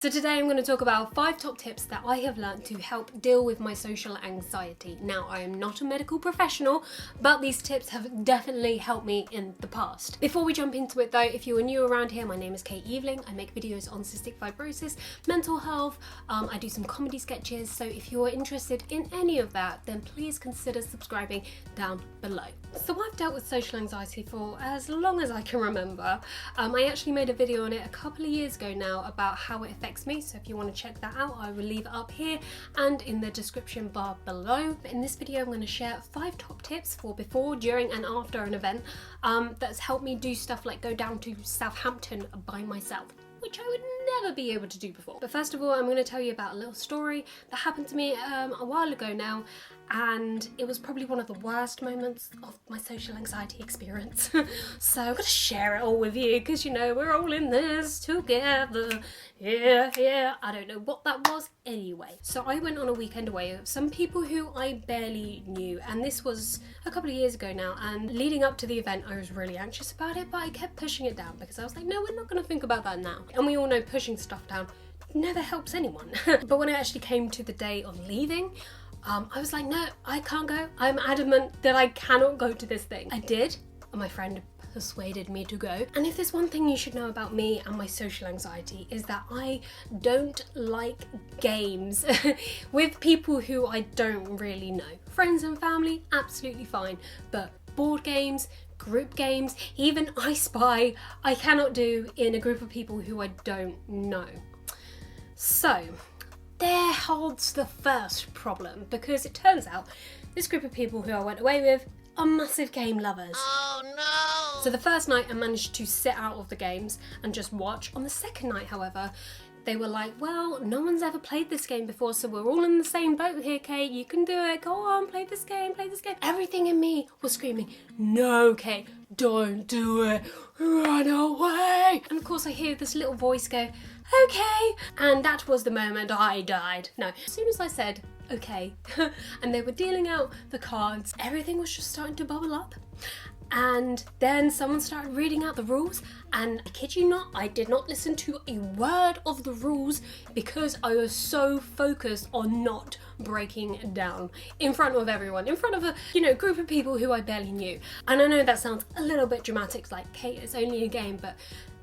So today I'm going to talk about 5 top tips that I have learned to help deal with my social anxiety. Now, I am not a medical professional, but these tips have definitely helped me in the past. Before we jump into it though, if you are new around here, my name is Eveling. I make videos on cystic fibrosis, mental health, I do some comedy sketches, so if you are interested in any of that, then please consider subscribing down below. So I've dealt with social anxiety for as long as I can remember. I actually made a video on it a couple of years ago now about how it affects me, so if you want to check that out, I will leave it up here and in the description bar below. But in this video I'm going to share 5 top tips for before, during and after an event that's helped me do stuff like go down to Southampton by myself, which I would never be able to do before. But first of all, I'm going to tell you about a little story that happened to me a while ago now, and it was probably one of the worst moments of my social anxiety experience. So I'm going to share it all with you because, you know, we're all in this together. Yeah, I don't know what that was anyway. So I went on a weekend away with some people who I barely knew, and this was a couple of years ago now, and leading up to the event I was really anxious about it, but I kept pushing it down because I was like, no, we're not going to think about that now. And we all know pushing stuff down never helps anyone. But when it actually came to the day of leaving, I was like, no, I can't go. I'm adamant that I cannot go to this thing. I did, and my friend persuaded me to go. And if there's one thing you should know about me and my social anxiety, is that I don't like games with people who I don't really know. Friends and family, absolutely fine, but board games, group games, even I Spy, I cannot do in a group of people who I don't know. So there holds the first problem, because it turns out this group of people who I went away with are massive game lovers. Oh no! So the first night I managed to sit out of the games and just watch. On the second night, however, they were like, well, no one's ever played this game before, so we're all in the same boat here, Kate. You can do it. Go on, play this game, play this game. Everything in me was screaming, no, Kate, don't do it. Run away. And of course I hear this little voice go, okay. And that was the moment I died. No, as soon as I said, okay, and they were dealing out the cards, everything was just starting to bubble up. And then someone started reading out the rules, and I kid you not, I did not listen to a word of the rules because I was so focused on not breaking down in front of everyone, in front of a, you know, group of people who I barely knew. And I know that sounds a little bit dramatic, like, Kate, it's only a game, but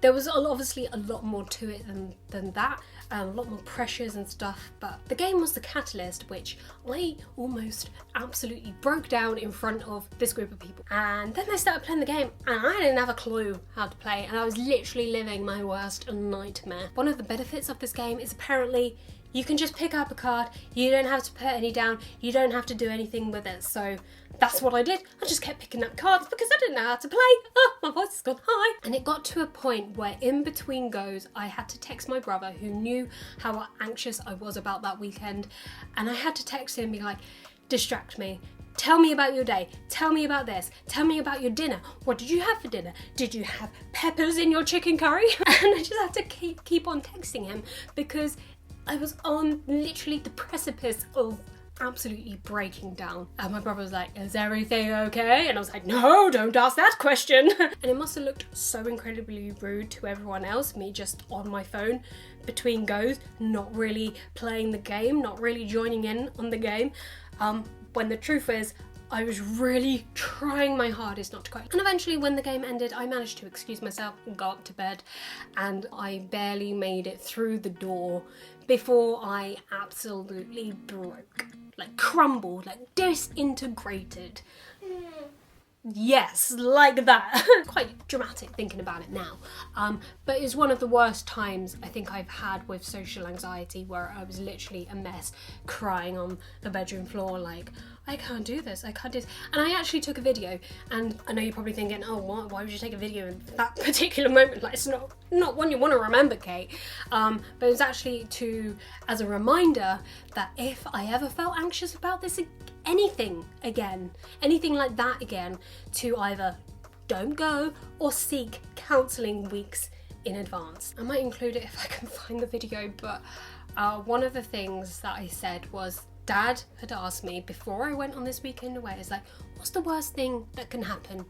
there was obviously a lot more to it than that, a lot more pressures and stuff, but the game was the catalyst, which I almost absolutely broke down in front of this group of people. And then they started playing the game, and I didn't have a clue how to play, and I was literally living my worst nightmare. One of the benefits of this game is apparently you can just pick up a card, you don't have to put any down, you don't have to do anything with it. So that's what I did. I just kept picking up cards because I didn't know how to play. Oh, my voice has gone high. And it got to a point where in between goes, I had to text my brother, who knew how anxious I was about that weekend. And I had to text him and be like, distract me. Tell me about your day. Tell me about this. Tell me about your dinner. What did you have for dinner? Did you have peppers in your chicken curry? And I just had to keep on texting him because I was on literally the precipice of absolutely breaking down. And my brother was like, is everything okay? And I was like, no, don't ask that question. And it must have looked so incredibly rude to everyone else, me just on my phone between goes, not really playing the game, not really joining in on the game, when the truth is, I was really trying my hardest not to cry. And eventually when the game ended, I managed to excuse myself and go up to bed, and I barely made it through the door before I absolutely broke. Like crumbled, like disintegrated. Yes, like that. Quite dramatic thinking about it now. But it's one of the worst times I think I've had with social anxiety, where I was literally a mess, crying on the bedroom floor like, I can't do this, I can't do this. And I actually took a video, and I know you're probably thinking, oh, why would you take a video in that particular moment? Like, it's not one you want to remember, Kate. But it was actually as a reminder that if I ever felt anxious about this anything like that again, to either don't go or seek counselling weeks in advance. I might include it if I can find the video, but one of the things that I said was, Dad had asked me before I went on this weekend away, it's like, what's the worst thing that can happen?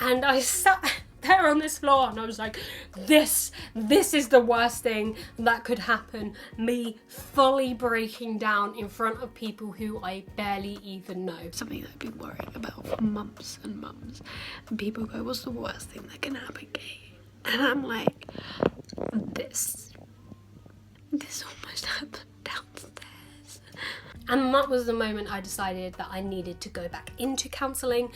And I sat there on this floor, and I was like, this is the worst thing that could happen. Me fully breaking down in front of people who I barely even know. Something I've been worrying about for months and months. And people go, what's the worst thing that can happen, Kate? And I'm like, this almost happened downstairs. And that was the moment I decided that I needed to go back into counselling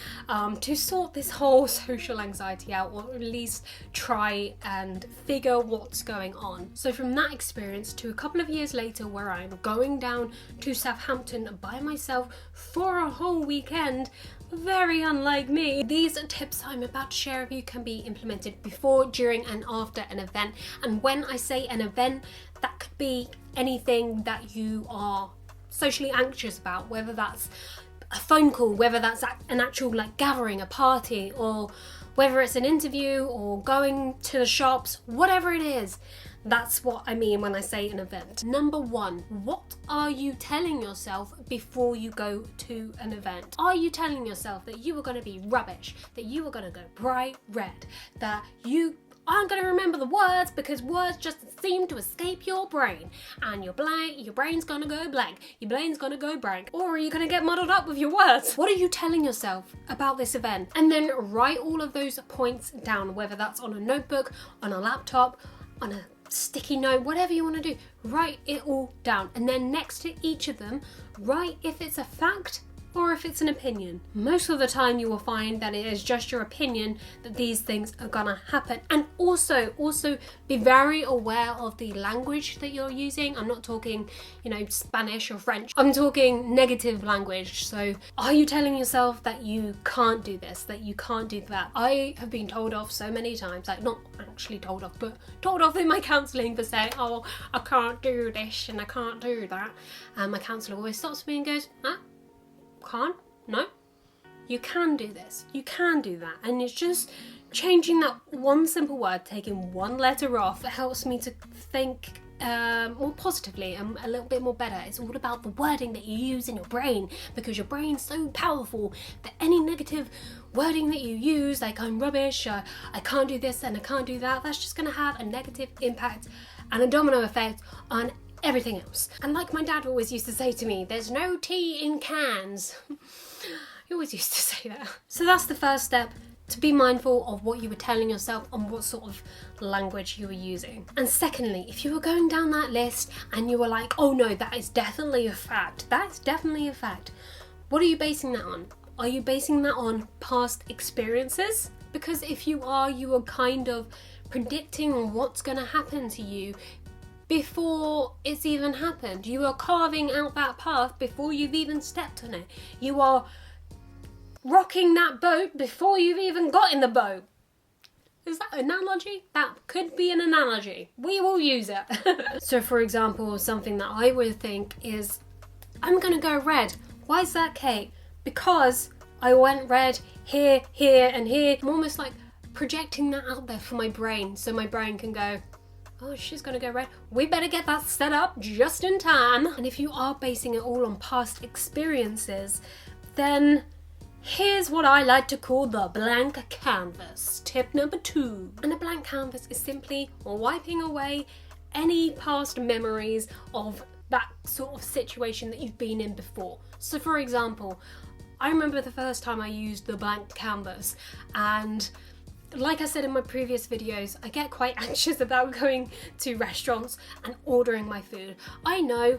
to sort this whole social anxiety out, or at least try and figure what's going on. So from that experience to a couple of years later, where I'm going down to Southampton by myself for a whole weekend, very unlike me, these tips I'm about to share with you can be implemented before, during and after an event. And when I say an event, that could be anything that you are socially anxious about, whether that's a phone call, whether that's an actual like gathering, a party, or whether it's an interview or going to the shops, whatever it is. That's what I mean when I say an event. Number one, what are you telling yourself before you go to an event? Are you telling yourself that you are going to be rubbish, that you are going to go bright red, that you aren't going to remember the words because words just seem to escape your brain, and your brain's going to go blank, your brain's going to go blank, or are you going to get muddled up with your words? What are you telling yourself about this event? And then write all of those points down, whether that's on a notebook, on a laptop, on a sticky note, whatever you want to do. Write it all down, and then next to each of them, write if it's a fact or if it's an opinion. Most of the time you will find that it is just your opinion that these things are gonna happen. And also be very aware of the language that you're using. I'm not talking, Spanish or French. I'm talking negative language. So are you telling yourself that you can't do this, that you can't do that? I have been told off so many times, like not actually told off, but told off in my counselling for saying, oh, I can't do this and I can't do that. And my counsellor always stops me and goes, can't? No, you can do this, you can do that. And it's just changing that one simple word, taking one letter off, that helps me to think more positively and a little bit more better. It's all about the wording that you use in your brain, because your brain's so powerful that any negative wording that you use, like I'm rubbish, I can't do this and I can't do that, that's just going to have a negative impact and a domino effect on everything else. And like my dad always used to say to me, there's no tea in cans. He always used to say that. So that's the first step, to be mindful of what you were telling yourself and what sort of language you were using. And secondly, if you were going down that list and you were like, oh no, that is definitely a fact, that's definitely a fact, what are you basing that on? Are you basing that on past experiences? Because if you are kind of predicting what's going to happen to you before it's even happened. You are carving out that path before you've even stepped on it. You are rocking that boat before you've even got in the boat. Is that an analogy? That could be an analogy. We will use it. So for example, something that I would think is, I'm gonna go red. Why is that, Kate? Because I went red here, here and here. I'm almost like projecting that out there for my brain, so my brain can go, oh, she's gonna go red. We better get that set up just in time. And if you are basing it all on past experiences, then here's what I like to call the blank canvas. Tip number 2. And a blank canvas is simply wiping away any past memories of that sort of situation that you've been in before. So for example, I remember the first time I used the blank canvas, and like I said in my previous videos, I get quite anxious about going to restaurants and ordering my food. I know,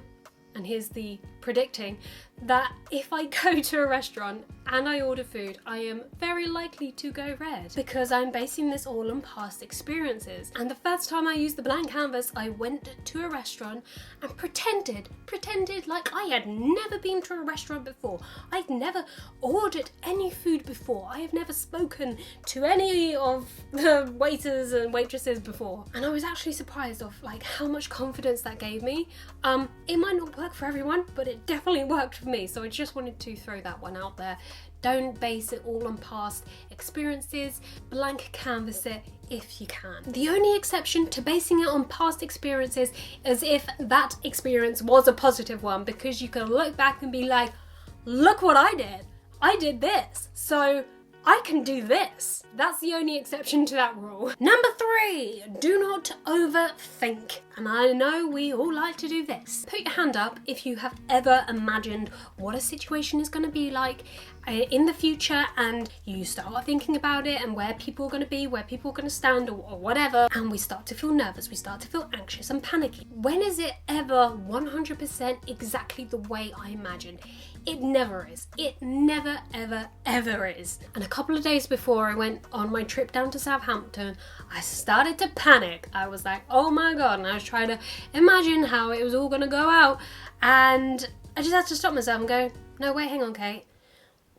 and here's the predicting, that if I go to a restaurant and I order food, I am very likely to go red, because I'm basing this all on past experiences. And the first time I used the blank canvas, I went to a restaurant and pretended like I had never been to a restaurant before. I'd never ordered any food before. I have never spoken to any of the waiters and waitresses before. And I was actually surprised of like how much confidence that gave me. It might not work for everyone, but it definitely worked for me. So I just wanted to throw that one out there. Don't base it all on past experiences. Blank canvas it if you can. The only exception to basing it on past experiences is if that experience was a positive one, because you can look back and be like, look what I did. I did this. So I can do this. That's the only exception to that rule. Number 3, do not overthink. And I know we all like to do this. Put your hand up if you have ever imagined what a situation is going to be like in the future, and you start thinking about it and where people are going to be, where people are going to stand, or whatever, and we start to feel nervous, we start to feel anxious and panicky. When is it ever 100% exactly the way I imagined? It never is. It never, ever, ever is. And a couple of days before I went on my trip down to Southampton, I started to panic. I was like, oh my God, and I was trying to imagine how it was all going to go out, and I just had to stop myself and go, no, wait, hang on, Kate.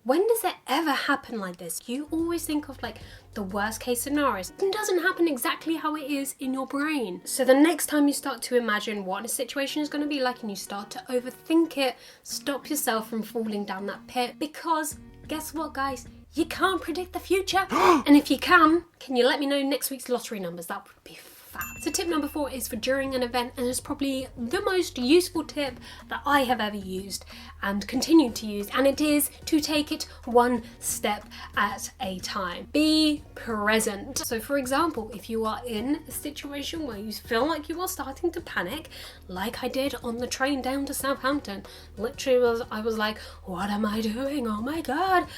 When does it ever happen like this? You always think of like the worst case scenarios. It doesn't happen exactly how it is in your brain. So the next time you start to imagine what a situation is going to be like and you start to overthink it, stop yourself from falling down that pit, because guess what, guys? You can't predict the future. And if you can you let me know next week's lottery numbers? That would be fab. So tip number 4 is for during an event, and it's probably the most useful tip that I have ever used and continue to use, and it is to take it one step at a time. Be present. So for example, if you are in a situation where you feel like you are starting to panic, like I did on the train down to Southampton, literally I was like, what am I doing? Oh my God.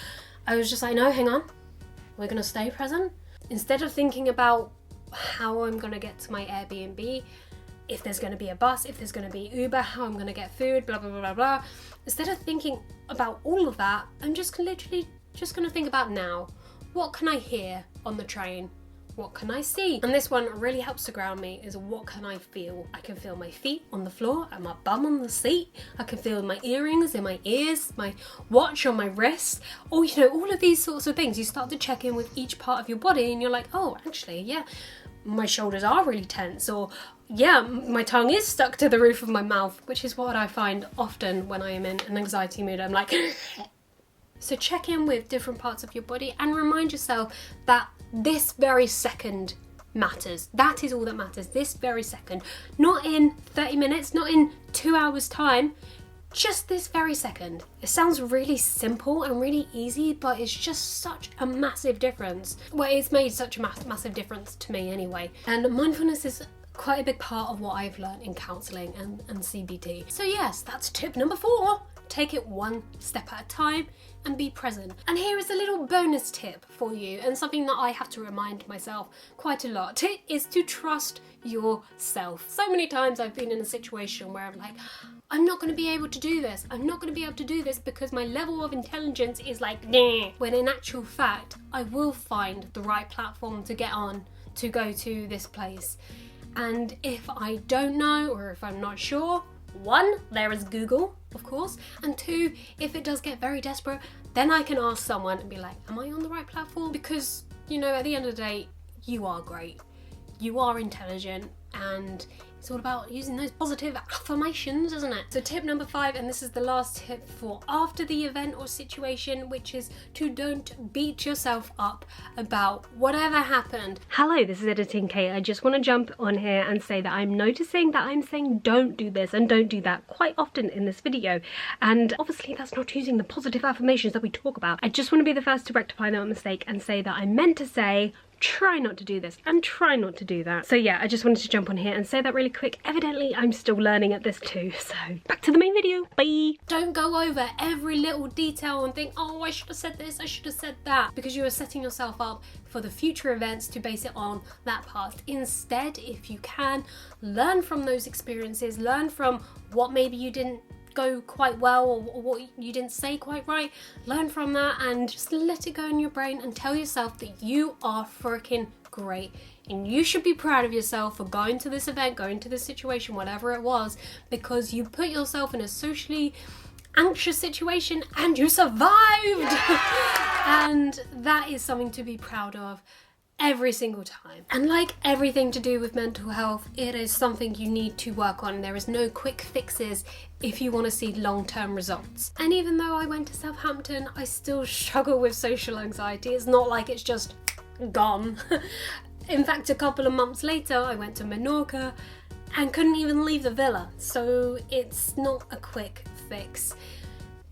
I was just like, no, hang on. We're gonna stay present. Instead of thinking about how I'm gonna get to my Airbnb, if there's gonna be a bus, if there's gonna be Uber, how I'm gonna get food, blah, blah, blah, blah, blah. Instead of thinking about all of that, I'm just literally just gonna think about now. What can I hear on the train? What can I see? And this one really helps to ground me, is what can I feel? I can feel my feet on the floor and my bum on the seat. I can feel my earrings in my ears, my watch on my wrist, or you know, all of these sorts of things. You start to check in with each part of your body and you're like, oh, actually, yeah, my shoulders are really tense, or yeah, my tongue is stuck to the roof of my mouth, which is what I find often when I am in an anxiety mood. I'm like, so check in with different parts of your body and remind yourself that this very second matters. That is all that matters, this very second. Not in 30 minutes, not in 2 hours time, just this very second. It sounds really simple and really easy, but it's just such a massive difference. Well, it's made such a massive difference to me anyway. And mindfulness is quite a big part of what I've learned in counselling and CBT. So yes, that's tip number 4. Take it one step at a time and be present. And here is a little bonus tip for you, and something that I have to remind myself quite a lot, is to trust yourself. So many times I've been in a situation where I'm like, I'm not going to be able to do this. I'm not going to be able to do this because my level of intelligence is like, nah. When in actual fact, I will find the right platform to get on to go to this place. And if I don't know, or if I'm not sure, 1, there is Google, of course, and 2, if it does get very desperate, then I can ask someone and be like, am I on the right platform? Because, you know, at the end of the day, you are great, you are intelligent, and it's all about using those positive affirmations, isn't it? So tip number 5, and this is the last tip for after the event or situation, which is to don't beat yourself up about whatever happened. Hello, this is Editing Kate. I just want to jump on here and say that I'm noticing that I'm saying don't do this and don't do that quite often in this video. And obviously that's not using the positive affirmations that we talk about. I just want to be the first to rectify that mistake and say that I meant to say try not to do this and try not to do that. So yeah, I just wanted to jump on here and say that really quick. Evidently I'm still learning at this too, so back to the main video. Bye. Don't go over every little detail and think, oh, I should have said this, I should have said that, because you are setting yourself up for the future events to base it on that past. Instead, if you can, learn from those experiences, learn from what maybe you didn't go quite well, or what you didn't say quite right. Learn from that and just let it go in your brain and tell yourself that you are freaking great, and you should be proud of yourself for going to this event, going to this situation, whatever it was, because you put yourself in a socially anxious situation and you survived. And that is something to be proud of every single time. And like everything to do with mental health, it is something you need to work on. There is no quick fixes if you want to see long-term results. And even though I went to Southampton, I still struggle with social anxiety. It's not like it's just gone. In fact, a couple of months later, I went to Menorca and couldn't even leave the villa. So it's not a quick fix.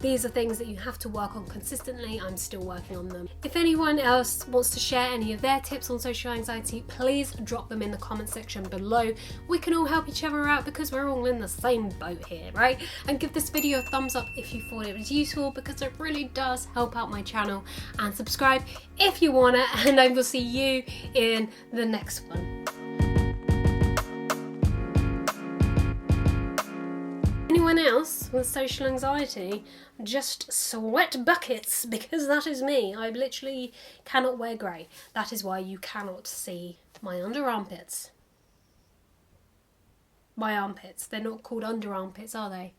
These are things that you have to work on consistently. I'm still working on them. If anyone else wants to share any of their tips on social anxiety, please drop them in the comment section below. We can all help each other out because we're all in the same boat here, right? And give this video a thumbs up if you thought it was useful, because it really does help out my channel, and subscribe if you wanna, and I will see you in the next one. Anyone else with social anxiety, just sweat buckets, because that is me. I literally cannot wear grey. That is why you cannot see my under armpits. My armpits. They're not called under armpits, are they?